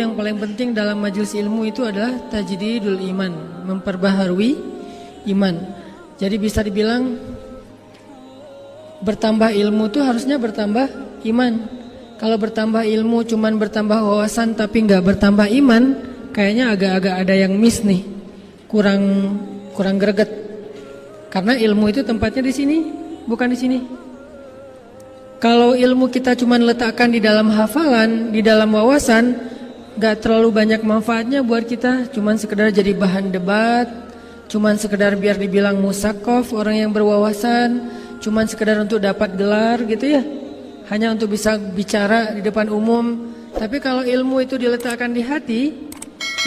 yang paling penting dalam majelis ilmu itu adalah tajdidul iman, memperbaharui iman. Jadi bisa dibilang bertambah ilmu itu harusnya bertambah iman. Kalau bertambah ilmu cuman bertambah wawasan tapi nggak bertambah iman, kayaknya agak-agak ada yang miss nih, kurang greget. Karena ilmu itu tempatnya di sini, bukan di sini. Kalau ilmu kita cuma letakkan di dalam hafalan, di dalam wawasan, gak terlalu banyak manfaatnya buat kita. Cuman sekedar jadi bahan debat, cuman sekedar biar dibilang musakof, orang yang berwawasan, cuman sekedar untuk dapat gelar gitu ya. Hanya untuk bisa bicara di depan umum. Tapi kalau ilmu itu diletakkan di hati,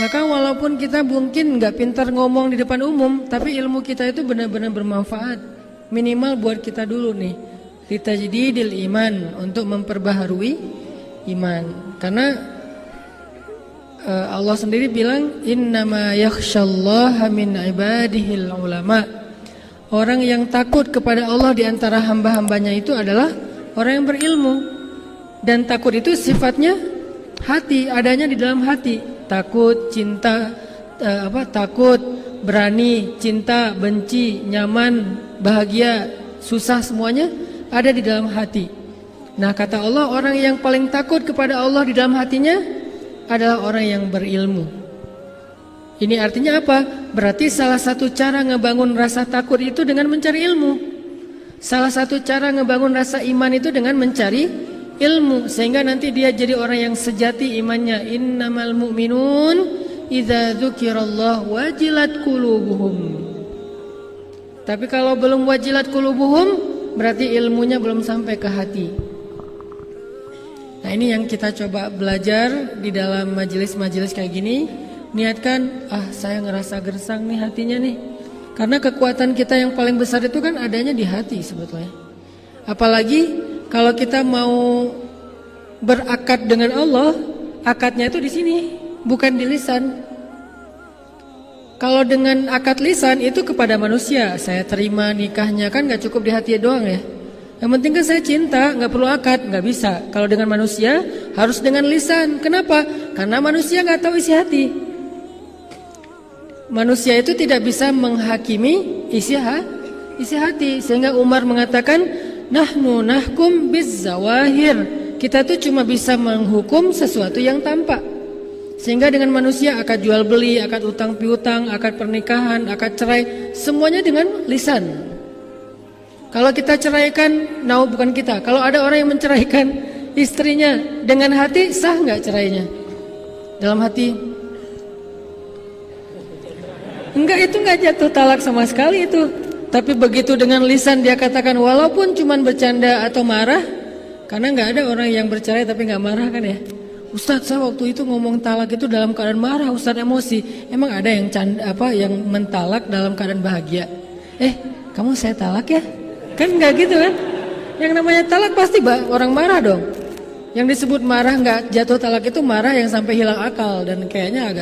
maka walaupun kita mungkin gak pintar ngomong di depan umum, tapi ilmu kita itu benar-benar bermanfaat. Minimal buat kita dulu nih, litajdidil iman, untuk memperbaharui iman. Karena Allah sendiri bilang innama yakhsyallaha min ibadihil ulama. Orang yang takut kepada Allah di antara hamba-hambanya itu adalah orang yang berilmu. Dan takut itu sifatnya hati, adanya di dalam hati. Takut, cinta, takut, berani, cinta, benci, nyaman, bahagia, susah, semuanya ada di dalam hati. Nah, kata Allah, orang yang paling takut kepada Allah di dalam hatinya adalah orang yang berilmu. Ini artinya apa? Berarti salah satu cara ngebangun rasa takut itu dengan mencari ilmu. Salah satu cara ngebangun rasa iman itu dengan mencari ilmu, sehingga nanti dia jadi orang yang sejati imannya. Innamal mu'minun idza dzukirallahu wajilat qulubuhum. Tapi kalau belum wajilat qulubuhum, berarti ilmunya belum sampai ke hati. Nah, ini yang kita coba belajar di dalam majelis-majelis kayak gini. Niatkan, saya ngerasa gersang nih hatinya nih. Karena kekuatan kita yang paling besar itu kan adanya di hati sebetulnya. Apalagi kalau kita mau berakad dengan Allah, akadnya itu di sini, bukan di lisan. Kalau dengan akad lisan itu kepada manusia, saya terima nikahnya, kan gak cukup di hati doang ya. Yang penting kan saya cinta, gak perlu akad, gak bisa. Kalau dengan manusia harus dengan lisan. Kenapa? Karena manusia gak tahu isi hati. Manusia itu tidak bisa menghakimi isi hati. Sehingga Umar mengatakan, nahnu nahkum bizzawahir. Kita tuh cuma bisa menghukum sesuatu yang tampak. Sehingga dengan manusia akad jual beli, akad utang piutang, akad pernikahan, akad cerai, semuanya dengan lisan. Kalau kita ceraikan, bukan kita. Kalau ada orang yang menceraikan istrinya dengan hati, sah nggak cerainya? Dalam hati, enggak, itu nggak jatuh talak sama sekali itu. Tapi begitu dengan lisan dia katakan, walaupun cuma bercanda atau marah, karena nggak ada orang yang bercerai tapi nggak marah kan ya. Ustadz, saya waktu itu ngomong talak itu dalam keadaan marah, Ustadz emosi. Emang ada yang yang mentalak dalam keadaan bahagia? Kamu saya talak ya? Kan nggak gitu kan? Yang namanya talak pasti orang marah dong. Yang disebut marah nggak jatuh talak itu marah yang sampai hilang akal, dan kayaknya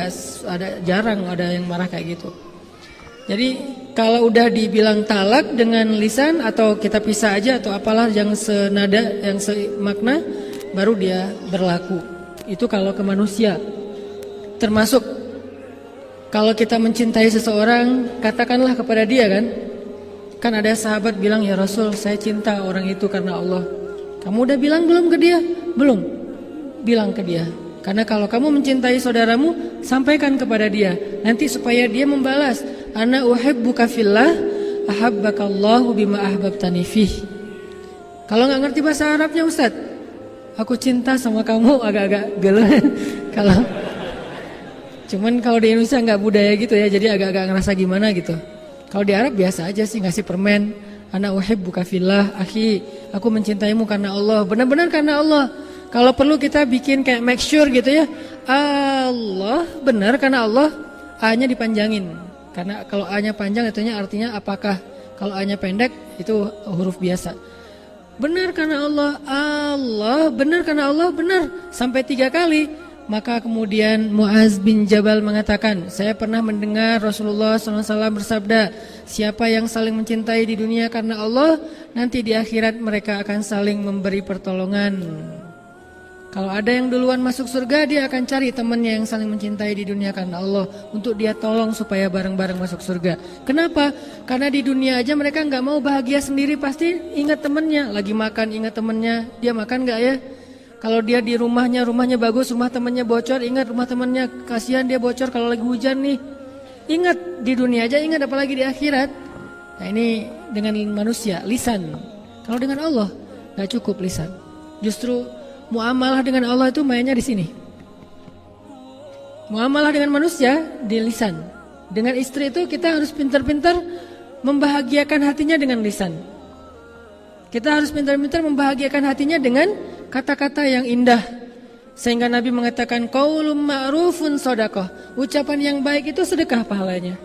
jarang ada yang marah kayak gitu. Jadi kalau udah dibilang talak dengan lisan atau kita pisah aja atau apalah yang senada, yang semakna, baru dia berlaku. Itu kalau ke manusia. Termasuk kalau kita mencintai seseorang, katakanlah kepada dia kan. Kan ada sahabat bilang, ya Rasul, saya cinta orang itu karena Allah. Kamu udah bilang belum ke dia? Belum. Bilang ke dia. Karena kalau kamu mencintai saudaramu, sampaikan kepada dia. Nanti supaya dia membalas. Ana uhibbuka fillah, ahabbakallahu bima ahbabtani fih. Kalau nggak ngerti bahasa Arabnya, Ustadz, aku cinta sama kamu, agak-agak gelo. Cuman kalau di Indonesia nggak budaya gitu ya, jadi agak-agak ngerasa gimana gitu. Kalau di Arab biasa aja sih, ngasih permen. Ana uhibbuka fillah, akhi, aku mencintaimu karena Allah. Benar-benar karena Allah. Kalau perlu kita bikin kayak make sure gitu ya. Allah, benar karena Allah. A-nya dipanjangin. Karena kalau A-nya panjang itu artinya apakah. Kalau A-nya pendek itu huruf biasa. Benar karena Allah, Allah, benar karena Allah, benar. Sampai 3 kali. Maka kemudian Muaz bin Jabal mengatakan, saya pernah mendengar Rasulullah SAW bersabda, siapa yang saling mencintai di dunia karena Allah, nanti di akhirat mereka akan saling memberi pertolongan. Kalau ada yang duluan masuk surga, dia akan cari temannya yang saling mencintai di dunia karena Allah untuk dia tolong supaya bareng-bareng masuk surga. Kenapa? Karena di dunia aja mereka nggak mau bahagia sendiri, pasti ingat temannya. Lagi makan ingat temannya, dia makan nggak ya? Kalau dia di rumahnya bagus, rumah temannya bocor, ingat rumah temannya, kasihan dia bocor kalau lagi hujan nih. Ingat di dunia aja, ingat apalagi di akhirat. Nah ini dengan manusia, lisan. Kalau dengan Allah nggak cukup lisan. Justru muamalah dengan Allah itu mainnya di sini. Muamalah dengan manusia di lisan. Dengan istri itu kita harus pintar-pintar membahagiakan hatinya dengan lisan. Kita harus pintar-pintar membahagiakan hatinya dengan kata-kata yang indah. Sehingga Nabi mengatakan qaulun ma'rufun shadaqah. Ucapan yang baik itu sedekah pahalanya.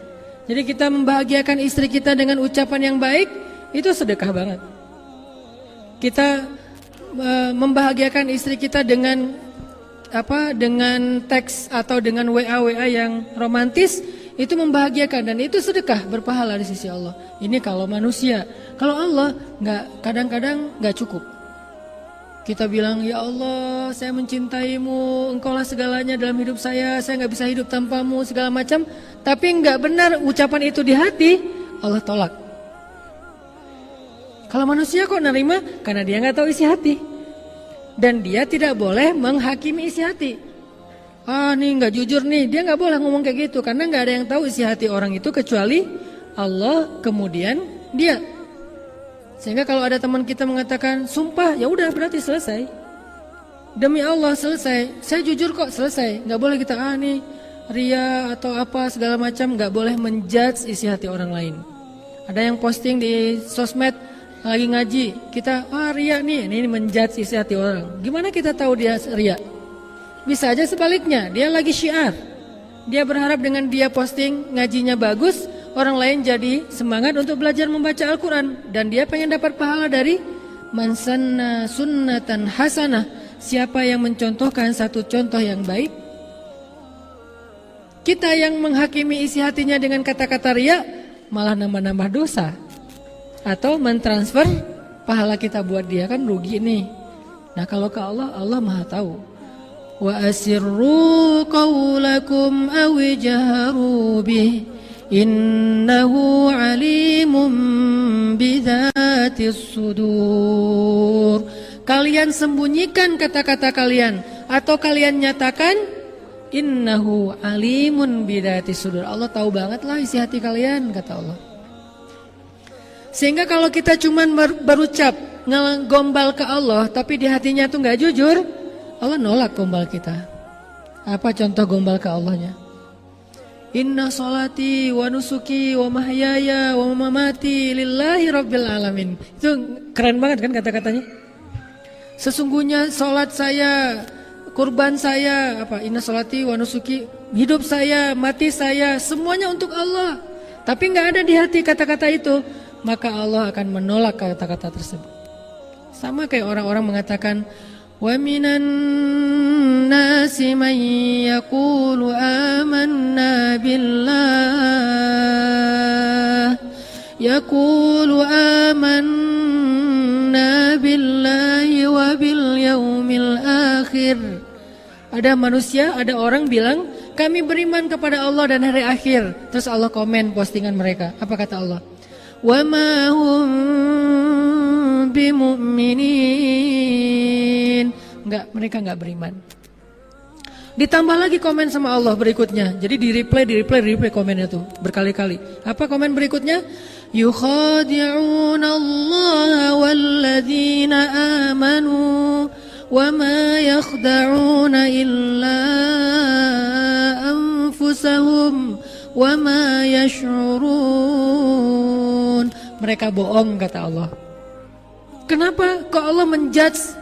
Jadi kita membahagiakan istri kita dengan ucapan yang baik itu sedekah banget. Kita membahagiakan istri kita dengan dengan teks atau dengan WA yang romantis, itu membahagiakan dan itu sedekah berpahala di sisi Allah. Ini kalau manusia. Kalau Allah kadang-kadang nggak cukup. Kita bilang, ya Allah saya mencintaimu, engkaulah segalanya dalam hidup saya nggak bisa hidup tanpamu, segala macam. Tapi nggak benar ucapan itu di hati, Allah tolak. Kalau manusia kok nerima? Karena dia nggak tahu isi hati. Dan dia tidak boleh menghakimi isi hati. Nih nggak jujur nih, dia nggak boleh ngomong kayak gitu. Karena nggak ada yang tahu isi hati orang itu kecuali Allah, kemudian dia. Sehingga kalau ada teman kita mengatakan, sumpah, ya udah berarti selesai. Demi Allah selesai, saya jujur kok selesai. Nggak boleh kita, nih ria atau apa segala macam. Nggak boleh menjudge isi hati orang lain. Ada yang posting di sosmed, lagi ngaji, kita ria nih, ini menjudge isi hati orang. Gimana kita tahu dia ria? Bisa aja sebaliknya, dia lagi syiar. Dia berharap dengan dia posting ngajinya bagus, orang lain jadi semangat untuk belajar membaca Al-Quran. Dan dia pengen dapat pahala dari man sanna sunnatan hasanah. Siapa yang mencontohkan satu contoh yang baik. Kita yang menghakimi isi hatinya dengan kata-kata ria, malah nambah-nambah dosa. Atau mentransfer pahala kita buat dia, kan rugi nih. Nah kalau ke Allah, Allah maha tahu. Wa asirru qawlakum aw jaharu bih innahu alimun bidzatis sudur. Kalian sembunyikan kata-kata kalian atau kalian nyatakan, innahu alimun bidzatis sudur. Allah tahu banget lah isi hati kalian, kata Allah. Sehingga kalau kita cuma berucap ngegombal ke Allah tapi di hatinya tuh nggak jujur, Allah nolak gombal kita. Apa contoh gombal ke Allahnya? Inna sholati wa nusuki wa mahyaya wa mamati lillahi rabbil alamin. Itu keren banget kan kata-katanya. Sesungguhnya sholat saya, kurban saya, inna sholati wa nusuki, hidup saya, mati saya, semuanya untuk Allah. Tapi nggak ada di hati kata-kata itu, maka Allah akan menolak kata-kata tersebut. Sama kayak orang-orang mengatakan, wa minan nasi man yaqulu amanna billah billahi wa bil yaumil akhir. Ada manusia, ada orang bilang, kami beriman kepada Allah dan hari akhir. Terus Allah komen postingan mereka. Apa kata Allah? Wa ma hum bimu'minin. Mereka enggak beriman. Ditambah lagi komen sama Allah berikutnya. Jadi di replay komennya tuh berkali-kali. Apa komen berikutnya? Yukhadi'una Allah walladzina amanu wa ma yakhda'una illa anfusahum wa ma yash'urun. Mereka bohong, kata Allah. Kenapa kok Allah menjudge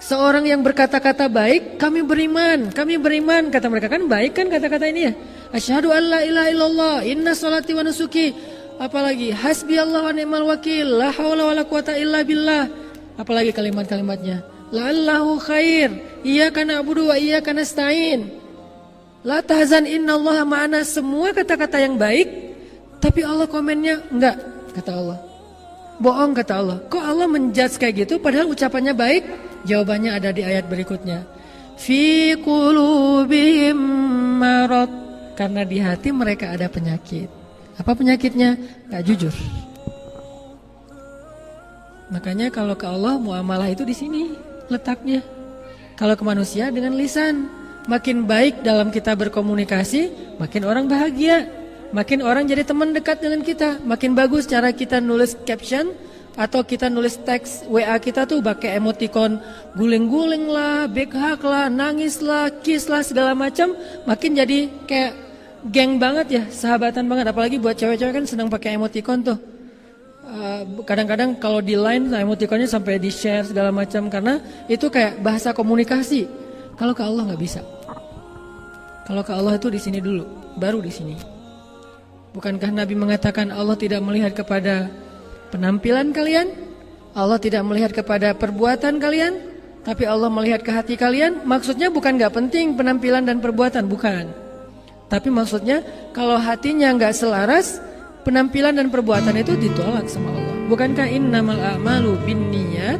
seorang yang berkata-kata baik? Kami beriman, kata mereka. Kan baik kan kata-kata ini ya. Asyhadu an la ilaha illallah, inna sholati wa nusuki. Apalagi hasbiyallahu wa ni'mal wakil, la haula wala quwata illa billah. Apalagi kalimat-kalimatnya, la'allahu khair, iyyaka na'budu wa iyyaka nasta'in, la tahzan innallaha ma'ana. Semua kata-kata yang baik, tapi Allah komennya enggak, kata Allah. Bohong, kata Allah. Kok Allah menjudge kayak gitu padahal ucapannya baik? Jawabannya ada di ayat berikutnya. fi qulubihim marad, karena di hati mereka ada penyakit. Apa penyakitnya? Gak jujur. Makanya kalau ke Allah muamalah itu di sini letaknya. Kalau ke manusia dengan lisan. Makin baik dalam kita berkomunikasi, makin orang bahagia, makin orang jadi teman dekat dengan kita. Makin bagus cara kita nulis caption atau kita nulis teks WA kita tuh pakai emoticon guling-guling lah, big hug lah, nangis lah, kiss lah, segala macam. Makin jadi kayak geng banget ya, sahabatan banget. Apalagi buat cewek-cewek kan senang pakai emoticon tuh. Kadang-kadang kalau di line emoticonnya sampai di share segala macam, karena itu kayak bahasa komunikasi. Kalau ke Allah nggak bisa. Kalau ke Allah itu di sini dulu, baru di sini. Bukankah Nabi mengatakan Allah tidak melihat kepada penampilan kalian, Allah tidak melihat kepada perbuatan kalian, tapi Allah melihat ke hati kalian? Maksudnya bukan nggak penting penampilan dan perbuatan, bukan. Tapi maksudnya kalau hatinya nggak selaras, penampilan dan perbuatan itu ditolak sama Allah. Bukankah innamal a'malu binniyat?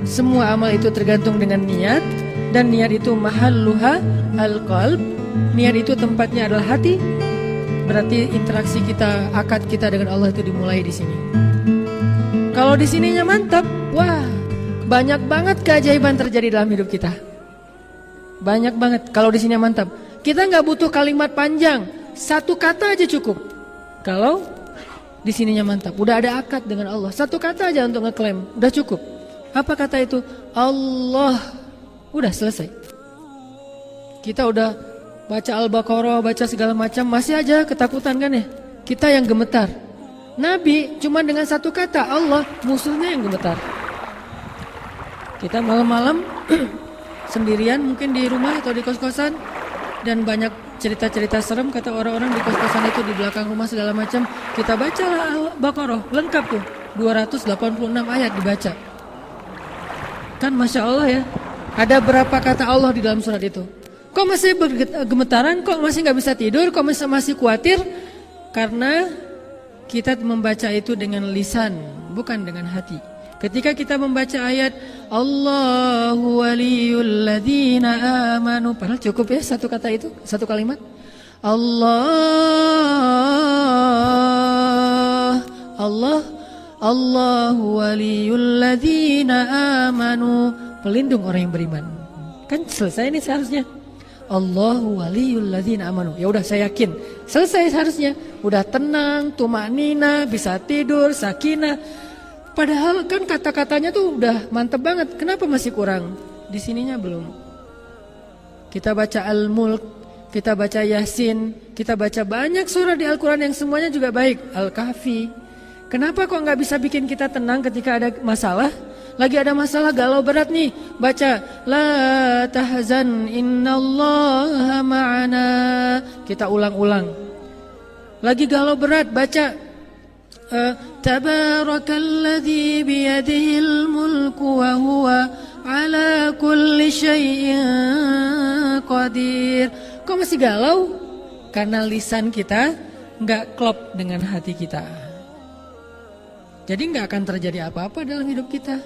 Semua amal itu tergantung dengan niat. Dan niat itu mahalluha al-qalb. Niat itu tempatnya adalah hati. Berarti interaksi kita, akad kita dengan Allah itu dimulai di sini. Kalau di sininya mantap, wah, banyak banget keajaiban terjadi dalam hidup kita. Banyak banget kalau di sini mantap. Kita nggak butuh kalimat panjang, satu kata aja cukup. Kalau di sininya mantap, udah ada akad dengan Allah. Satu kata aja untuk ngeklaim, udah cukup. Apa kata itu? Allah. Udah selesai. Kita udah baca Al-Baqarah, baca segala macam, masih aja ketakutan kan ya? Kita yang gemetar. Nabi cuma dengan satu kata Allah, musuhnya yang gemetar. Kita malam-malam sendirian mungkin di rumah atau di kos-kosan, dan banyak cerita-cerita serem kata orang-orang di kos-kosan itu, di belakang rumah segala macam. Kita bacalah Al-Baqarah, lengkap tuh 286 ayat dibaca. Kan Masya Allah ya. Ada berapa kata Allah di dalam surat itu? Kok masih gemetaran? Kok masih nggak bisa tidur? Kok masih khawatir? Karena kita membaca itu dengan lisan, bukan dengan hati. Ketika kita membaca ayat Allahu waliyul ladzina amanu, padahal cukup ya satu kata itu, satu kalimat. Allahu waliyul ladzina amanu, pelindung orang yang beriman. Kan selesai nih seharusnya. Allahu waliyul ladzina amanu. Ya udah, saya yakin selesai seharusnya. Udah tenang, tumanina, bisa tidur, sakinah. Padahal kan kata-katanya tuh udah mantep banget. Kenapa masih kurang? Di sininya belum. Kita baca Al-Mulk, kita baca Yasin, kita baca banyak surah di Al-Quran yang semuanya juga baik. Al-Kahfi. Kenapa kok nggak bisa bikin kita tenang ketika ada masalah? Lagi ada masalah galau berat nih, baca La tahzan innallaha ma'ana. Kita ulang-ulang. Lagi galau berat, baca Tabarakalladzi biyadihil mulku wa huwa ala kulli syai'in qadir. Kok masih galau? Karena lisan kita nggak klop dengan hati kita. Jadi nggak akan terjadi apa-apa dalam hidup kita.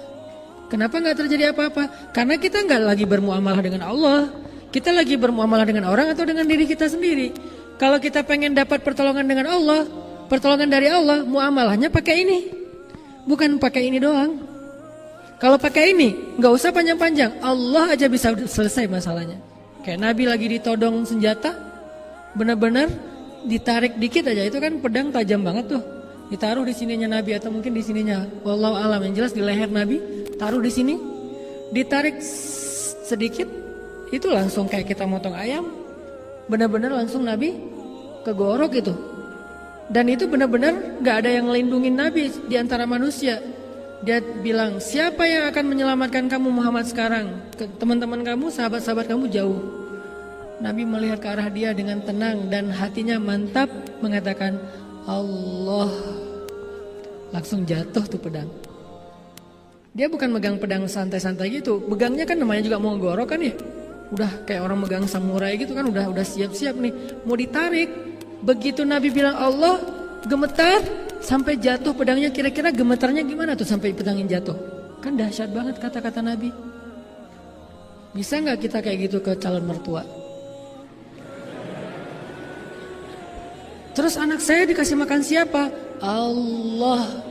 Kenapa nggak terjadi apa-apa? Karena kita nggak lagi bermuamalah dengan Allah. Kita lagi bermuamalah dengan orang atau dengan diri kita sendiri. Kalau kita pengen dapat pertolongan dengan Allah, pertolongan dari Allah, muamalahnya pakai ini. Bukan pakai ini doang. Kalau pakai ini, nggak usah panjang-panjang. Allah aja bisa selesai masalahnya. Kayak Nabi lagi ditodong senjata, benar-benar ditarik dikit aja. Itu kan pedang tajam banget tuh. Ditaruh di sininya Nabi atau mungkin di sininya, wallahu alam, yang jelas di leher Nabi, taruh di sini, ditarik sedikit, itu langsung kayak kita motong ayam, benar-benar langsung Nabi kegorok itu. Dan itu benar-benar gak ada yang ngelindungin Nabi di antara manusia. Dia bilang, siapa yang akan menyelamatkan kamu Muhammad sekarang? Teman-teman kamu, sahabat-sahabat kamu jauh. Nabi melihat ke arah dia dengan tenang dan hatinya mantap, mengatakan Allah. Langsung jatuh tuh pedang. Dia bukan megang pedang santai-santai gitu. Megangnya kan namanya juga mau gorok kan ya. Udah kayak orang megang samurai gitu kan, udah siap-siap nih mau ditarik. Begitu Nabi bilang Allah, gemetar sampai jatuh pedangnya. Kira-kira gemetarnya gimana tuh sampai pedangnya jatuh? Kan dahsyat banget kata-kata Nabi. Bisa nggak kita kayak gitu ke calon mertua? Terus anak saya dikasih makan siapa? Allah.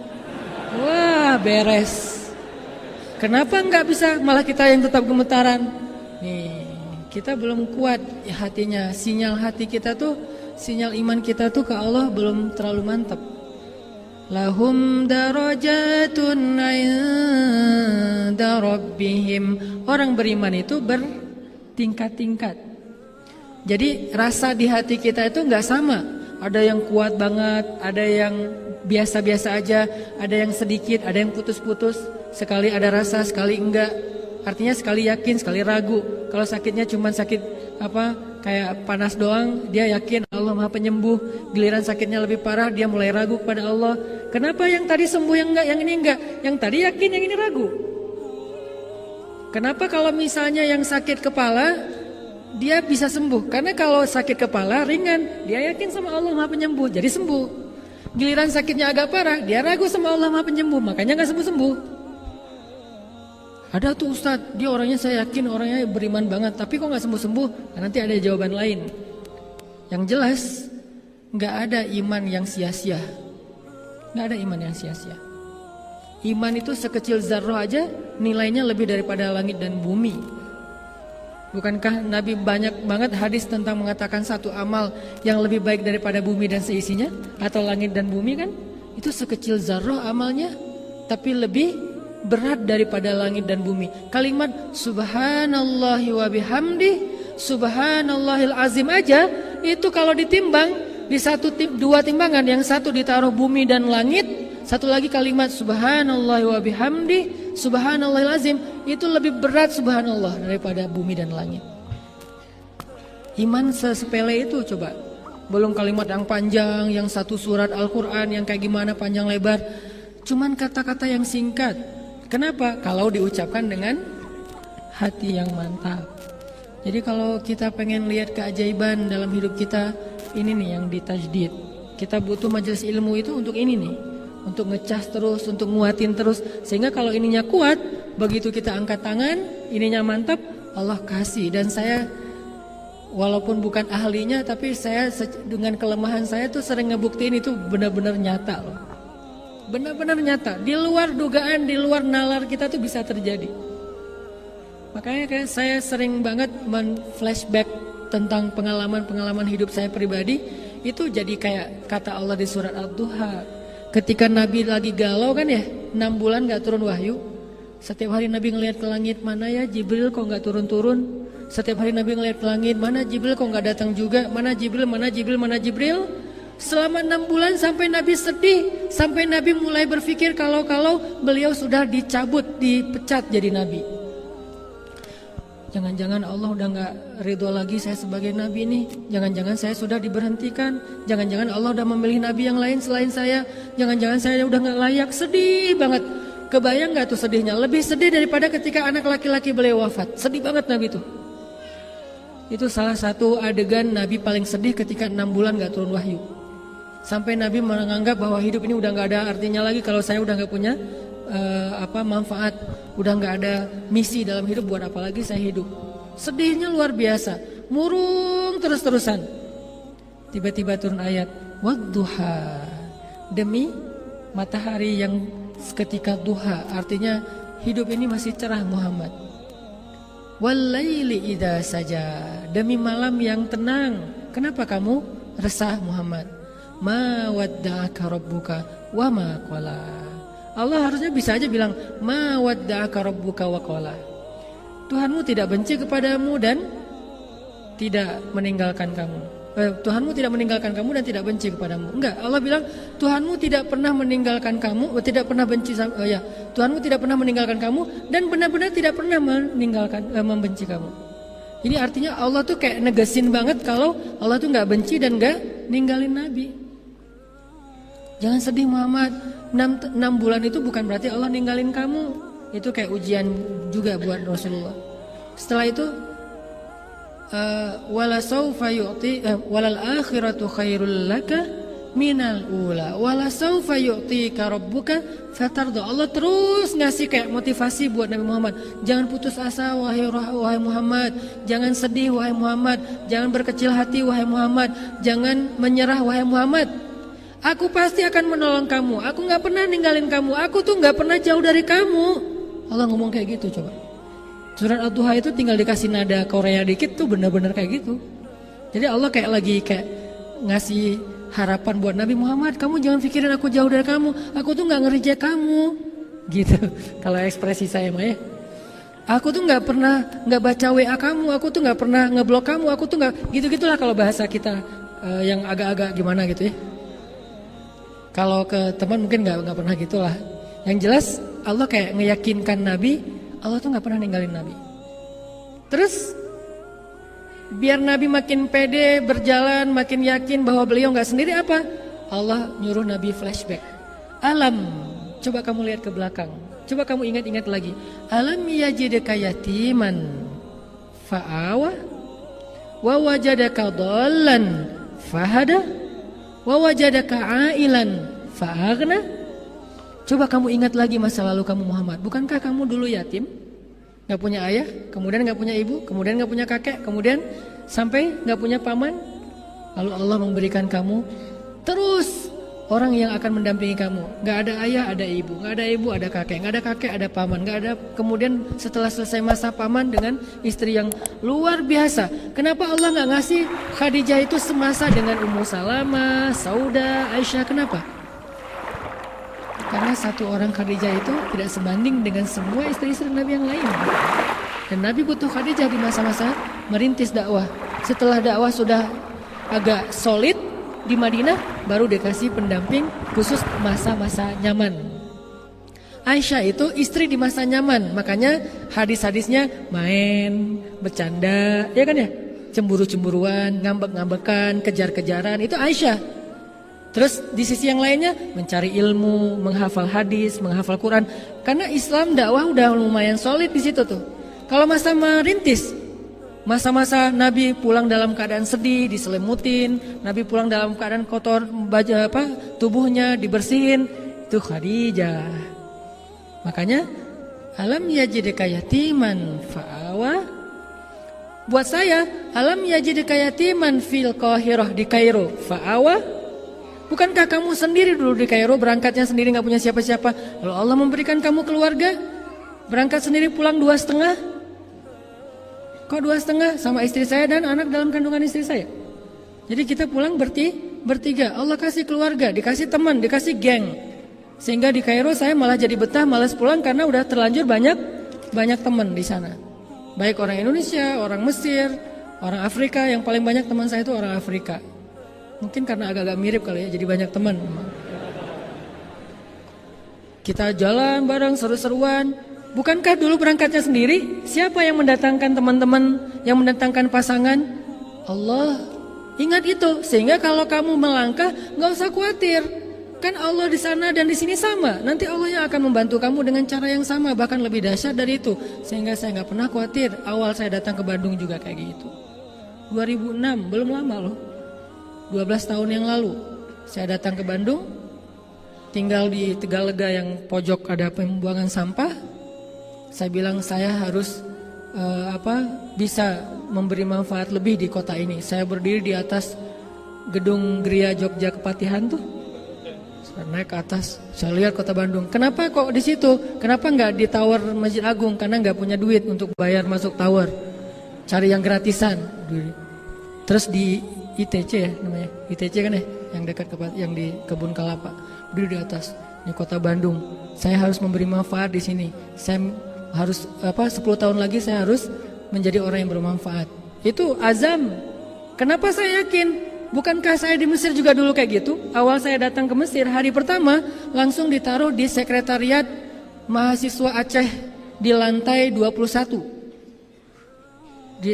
Wah, beres. Kenapa nggak bisa? Malah kita yang tetap gemetaran. Nih, kita belum kuat hatinya. Sinyal hati kita tuh, sinyal iman kita tuh ke Allah belum terlalu mantap. Lahum darajatun 'inda rabbihim. Orang beriman itu bertingkat-tingkat. Jadi rasa di hati kita itu nggak sama. Ada yang kuat banget, ada yang biasa-biasa aja, ada yang sedikit, ada yang putus-putus. Sekali ada rasa, sekali enggak. Artinya sekali yakin, sekali ragu. Kalau sakitnya cuma sakit kayak panas doang, dia yakin Allah Maha Penyembuh. Giliran sakitnya lebih parah, dia mulai ragu kepada Allah. Kenapa yang tadi sembuh yang enggak, yang ini enggak? Yang tadi yakin, yang ini ragu. Kenapa kalau misalnya yang sakit kepala dia bisa sembuh? Karena kalau sakit kepala ringan, dia yakin sama Allah Maha Penyembuh, jadi sembuh. Giliran sakitnya agak parah, dia ragu sama Allah Maha Penyembuh, makanya gak sembuh-sembuh. Ada tuh Ustadz, dia orangnya saya yakin orangnya beriman banget, tapi kok gak sembuh-sembuh? Nah, nanti ada jawaban lain. Yang jelas, gak ada iman yang sia-sia. Gak ada iman yang sia-sia. Iman itu sekecil zarrah aja nilainya lebih daripada langit dan bumi. Bukankah Nabi banyak banget hadis tentang mengatakan satu amal yang lebih baik daripada bumi dan seisinya? Atau langit dan bumi kan? Itu sekecil zarrah amalnya, tapi lebih berat daripada langit dan bumi. Kalimat subhanallahi wa bihamdi, subhanallahil azim aja, itu kalau ditimbang di dua timbangan, yang satu ditaruh bumi dan langit, satu lagi kalimat subhanallahi wa bihamdi, subhanallahil azim, itu lebih berat subhanallah daripada bumi dan langit. Iman sesepele itu coba. Belum kalimat yang panjang, yang satu surat Al-Quran yang kayak gimana panjang lebar. Cuman kata-kata yang singkat. Kenapa? Kalau diucapkan dengan hati yang mantap. Jadi kalau kita pengen lihat keajaiban dalam hidup kita, ini nih yang ditajdid. Kita butuh majelis ilmu itu untuk ini nih, untuk ngecas terus, untuk nguatin terus. Sehingga kalau ininya kuat, begitu kita angkat tangan, ininya mantap, Allah kasih. Dan saya walaupun bukan ahlinya, tapi saya dengan kelemahan saya tuh sering ngebuktiin itu benar-benar nyata loh. Benar-benar nyata, di luar dugaan, di luar nalar kita tuh bisa terjadi. Makanya kayak saya sering banget men-flashback tentang pengalaman-pengalaman hidup saya pribadi. Itu jadi kayak kata Allah di surat Ad-Duha. Ketika Nabi lagi galau kan ya, 6 bulan gak turun wahyu. Setiap hari Nabi ngelihat ke langit, mana ya Jibril kok gak turun-turun. Setiap hari Nabi ngelihat ke langit, mana Jibril kok gak datang juga. Mana Jibril, mana Jibril, mana Jibril. Selama 6 bulan sampai Nabi sedih. Sampai Nabi mulai berpikir kalau beliau sudah dicabut, dipecat jadi Nabi. Jangan-jangan Allah udah gak ridho lagi saya sebagai Nabi nih. Jangan-jangan saya sudah diberhentikan. Jangan-jangan Allah udah memilih Nabi yang lain selain saya. Jangan-jangan saya udah gak layak. Sedih banget. Kebayang gak tuh sedihnya? Lebih sedih daripada ketika anak laki-laki beliau wafat. Sedih banget Nabi tuh. Itu salah satu adegan Nabi paling sedih ketika 6 bulan gak turun wahyu. Sampai Nabi menganggap bahwa hidup ini udah gak ada artinya lagi kalau saya udah gak punya manfaat, udah gak ada misi dalam hidup, buat apa lagi saya hidup. Sedihnya luar biasa, murung terus-terusan. Tiba-tiba turun ayat wadduha, demi matahari yang seketika duha, artinya hidup ini masih cerah Muhammad. Wallaili idza saja, demi malam yang tenang. Kenapa kamu resah Muhammad? Ma wadda'aka rabbuka wa ma qala. Allah harusnya bisa aja bilang ma wadda'aka rabbuka wa qala. Tuhanmu tidak benci kepadamu dan tidak meninggalkan kamu. Tuhanmu tidak meninggalkan kamu dan tidak benci kepadamu. Enggak, Allah bilang Tuhanmu tidak pernah meninggalkan kamu, tidak pernah benci Tuhanmu tidak pernah meninggalkan kamu dan benar-benar tidak pernah membenci kamu. Ini artinya Allah tuh kayak negesin banget kalau Allah tuh nggak benci dan nggak ninggalin Nabi. Jangan sedih Muhammad, 6 bulan itu bukan berarti Allah ninggalin kamu. Itu kayak ujian juga buat Rasulullah. Setelah itu wala saufa yu'ti walal akhiratu khairul laka minal ula wala saufa yu'tika rabbuka fatarda. Allah terus ngasih kayak motivasi buat Nabi Muhammad. Jangan putus asa wahai Muhammad, jangan sedih wahai Muhammad, jangan berkecil hati wahai Muhammad, jangan menyerah wahai Muhammad. Aku pasti akan menolong kamu. Aku nggak pernah ninggalin kamu. Aku tuh nggak pernah jauh dari kamu. Allah ngomong kayak gitu coba. Surat Ad-Duha itu tinggal dikasih nada Korea dikit tuh benar-benar kayak gitu. Jadi Allah kayak lagi kayak ngasih harapan buat Nabi Muhammad, kamu jangan pikirin aku jauh dari kamu, aku tuh nggak ngerejek kamu, gitu. Kalau ekspresi saya mah ya, aku tuh nggak pernah nggak baca WA kamu, aku tuh nggak pernah ngeblok kamu, aku tuh nggak gitu-gitulah kalau bahasa kita yang agak-agak gimana gitu ya. Kalau ke teman mungkin nggak pernah gitulah. Yang jelas Allah kayak ngeyakinkan Nabi, Allah tuh nggak pernah ninggalin Nabi. Terus biar Nabi makin pede berjalan, makin yakin bahwa beliau nggak sendiri apa? Allah nyuruh Nabi flashback. Alam, coba kamu lihat ke belakang. Coba kamu ingat-ingat lagi. Alam yajidka yatiman fa'awa wa wajadaka dhallan fahada wa wajadaka ailan fa'aghna. Coba kamu ingat lagi masa lalu kamu Muhammad. Bukankah kamu dulu yatim? Gak punya ayah, kemudian gak punya ibu, kemudian gak punya kakek, kemudian sampai gak punya paman. Lalu Allah memberikan kamu terus orang yang akan mendampingi kamu. Gak ada ayah, ada ibu, gak ada ibu, ada kakek, gak ada kakek, ada paman, gak ada. Kemudian setelah selesai masa paman dengan istri yang luar biasa. Kenapa Allah gak ngasih Khadijah itu semasa dengan Ummu Salamah, Sauda, Aisyah? Kenapa? Karena satu orang Khadijah itu tidak sebanding dengan semua istri-istri Nabi yang lain. Dan Nabi butuh Khadijah di masa-masa merintis dakwah. Setelah dakwah sudah agak solid di Madinah, baru dikasih pendamping khusus masa-masa nyaman. Aisyah itu istri di masa nyaman, makanya hadis-hadisnya main, bercanda, ya kan ya? Cemburu-cemburuan, ngambek-ngambekan, kejar-kejaran, itu Aisyah. Terus di sisi yang lainnya mencari ilmu, menghafal hadis, menghafal Quran. Karena Islam dakwah udah lumayan solid di situ tuh. Kalau masa merintis, masa-masa Nabi pulang dalam keadaan sedih, diselimutin, Nabi pulang dalam keadaan kotor, tubuhnya dibersihin, itu Khadijah. Makanya alam yajidka yatiman fa'awa. Buat saya, alam yajidka yatiman fil Qahirah, di Kairo, fa'awa. Bukankah kamu sendiri dulu di Kairo, berangkatnya sendiri gak punya siapa-siapa, lalu Allah memberikan kamu keluarga, berangkat sendiri pulang 2,5. Kok 2,5? Sama istri saya dan anak dalam kandungan istri saya. Jadi kita pulang bertiga. Allah kasih keluarga, dikasih teman, dikasih geng. Sehingga di Kairo saya malah jadi betah, malas pulang karena udah terlanjur banyak teman di sana. Baik orang Indonesia, orang Mesir, orang Afrika. Yang paling banyak teman saya itu orang Afrika. Mungkin karena agak-agak mirip kali ya, jadi banyak teman. Kita jalan bareng, seru-seruan. Bukankah dulu berangkatnya sendiri? Siapa yang mendatangkan teman-teman, yang mendatangkan pasangan? Allah. Ingat itu, sehingga kalau kamu melangkah, gak usah khawatir. Kan Allah di sana dan di sini sama. Nanti Allah yang akan membantu kamu dengan cara yang sama, bahkan lebih dahsyat dari itu. Sehingga saya gak pernah khawatir. Awal saya datang ke Bandung juga kayak gitu. 2006, belum lama loh. 12 tahun yang lalu saya datang ke Bandung, tinggal di Tegalega yang pojok ada pembuangan sampah. Saya bilang saya harus bisa memberi manfaat lebih di kota ini. Saya berdiri di atas gedung Gria Jogja Kepatihan tuh. Saya naik ke atas, saya lihat kota Bandung. Kenapa kok di situ? Kenapa nggak di Tower Masjid Agung? Karena nggak punya duit untuk bayar masuk tower. Cari yang gratisan. Terus di ITC ya namanya, ITC kan ya, yang dekat yang di Kebun Kelapa, berdiri di atas. Ini kota Bandung. Saya harus memberi manfaat di sini. Saya harus 10 tahun lagi saya harus menjadi orang yang bermanfaat. Itu azam. Kenapa saya yakin? Bukankah saya di Mesir juga dulu kayak gitu? Awal saya datang ke Mesir, hari pertama langsung ditaruh di sekretariat mahasiswa Aceh di lantai 21.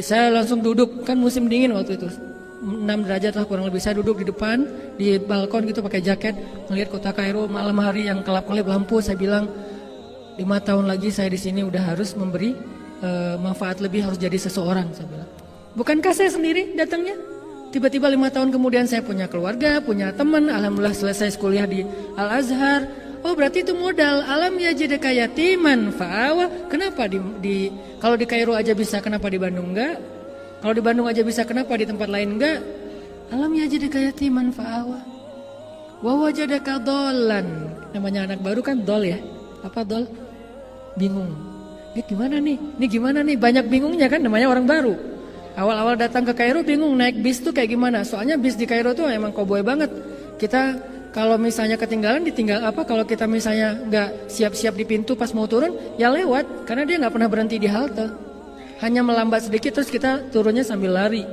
Saya langsung duduk, kan musim dingin waktu itu. 6 derajat lah kurang lebih. Saya duduk di depan di balkon gitu pakai jaket, melihat kota Kairo malam hari yang kelap-kelip lampu. Saya bilang 5 tahun lagi saya di sini udah harus memberi manfaat lebih, harus jadi seseorang. Saya bilang, bukankah saya sendiri datangnya? Tiba-tiba 5 tahun kemudian saya punya keluarga, punya teman, alhamdulillah selesai kuliah di Al-Azhar. Oh berarti itu modal. Alam yajidaka yatiman fa'awa. Kenapa kalau di Kairo aja bisa, kenapa di Bandung enggak? Kalau di Bandung aja bisa, kenapa di tempat lain enggak? Alam yajidaka yatiman fa'awa. Wa wajadaka dhallan. Namanya anak baru kan dol ya. Apa dol? Bingung. Ini gimana nih? Banyak bingungnya kan, namanya orang baru. Awal-awal datang ke Kairo bingung naik bis tuh kayak gimana. Soalnya bis di Kairo tuh emang koboi banget. Kita kalau misalnya ketinggalan ditinggal apa, kalau kita misalnya nggak siap-siap di pintu pas mau turun ya lewat, karena dia nggak pernah berhenti di halte. Hanya melambat sedikit terus kita turunnya sambil lari.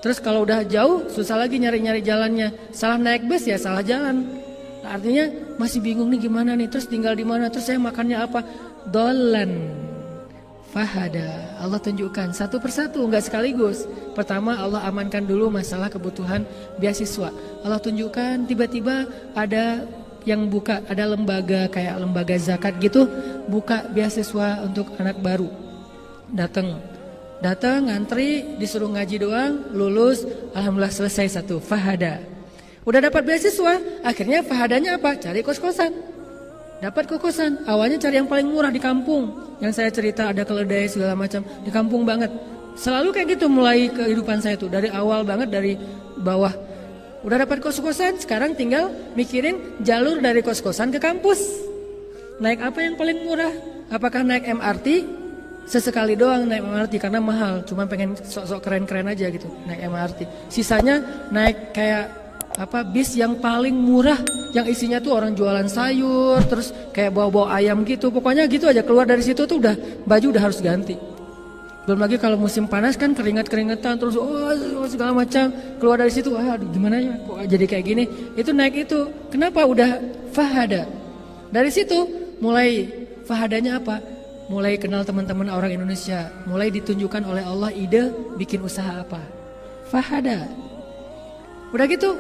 Terus kalau udah jauh susah lagi nyari-nyari jalannya. Salah naik bus ya salah jalan. Nah, artinya masih bingung nih gimana nih, terus tinggal di mana, terus saya makannya apa. Dolan fahada. Allah tunjukkan satu persatu, enggak sekaligus. Pertama Allah amankan dulu masalah kebutuhan beasiswa. Allah tunjukkan tiba-tiba ada yang buka, ada lembaga kayak lembaga zakat gitu, buka beasiswa untuk anak baru. Datang ngantri, disuruh ngaji doang, lulus, alhamdulillah selesai satu, fahada. Udah dapat beasiswa, akhirnya fahadanya apa? Cari kos-kosan. Dapat kokosan, awalnya cari yang paling murah di kampung. Yang saya cerita ada keledai segala macam, di kampung banget. Selalu kayak gitu mulai kehidupan saya tuh, dari awal banget, dari bawah. Udah dapat kos-kosan, sekarang tinggal mikirin jalur dari kos-kosan ke kampus. Naik apa yang paling murah? Apakah naik MRT? Sesekali doang naik MRT karena mahal, cuma pengen sok-sok keren-keren aja gitu, naik MRT. Sisanya naik kayak bis yang paling murah, yang isinya tuh orang jualan sayur, terus kayak bawa-bawa ayam gitu. Pokoknya gitu aja, keluar dari situ tuh udah baju udah harus ganti. Belum lagi kalau musim panas kan keringat-keringetan, terus segala macam. Keluar dari situ, aduh gimana ya kok jadi kayak gini. Itu naik itu. Kenapa? Udah fahada. Dari situ mulai fahadanya apa? Mulai kenal teman-teman orang Indonesia, mulai ditunjukkan oleh Allah ide bikin usaha apa. Fahada. Udah gitu,